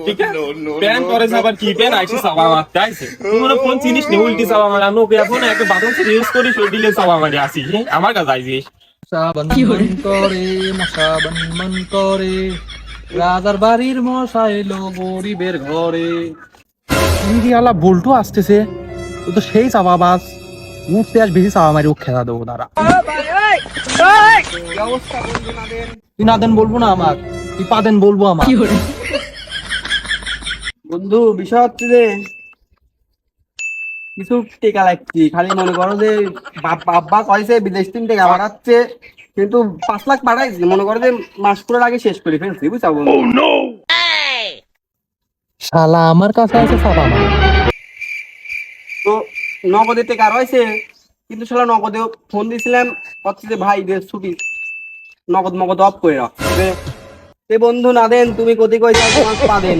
ঠিক আছে প্যান করে আবার কি প্যান আইছে চাপা মারতে আইছে তুমি ফোন চিনিস নি উল্টি চাপা মারা নোকিয়া ফোন একটা বাটন ইউজ করি সেই দিলে চাপা মারি আসি আমার কাছে আইছিস বনমন করে মশা বনমন করে রাজার বাড়ির মশা এলো গরিবের ঘরে। ইন্ডিয়ালা বল্টু আসতেছে ও তো সেই চাপাবাজ উঠতে আস বেশি চাপা মারি ও খেলা দেবো তারা। তুই না দেন বলবো না আমার, তুই পা দেন বলবো আমার। বন্ধু বিষয় হচ্ছে যে কিছু টেকা লাগছি, খালি মনে করো যে আব্বা কয়েছে বিদেশ থেকে টেকা পাঠাচ্ছে, কিন্তু 5 লাখ পাঠাইছি, মনে করো যে মাস পুরোর আগে শেষ করে ফেলছি, বুঝছো বন্ধু? শালা আমার কাছে আছে চাপা মারি। তো নগদে টেকা রয়েছে, কিন্তু শালা নগদে ফোন দিয়েছিলাম, হচ্ছে যে ভাই যে ছুটি নগদ মগদ অফ করে রাখ। বন্ধু না দেন তুমি কোথায় কই পা দেন।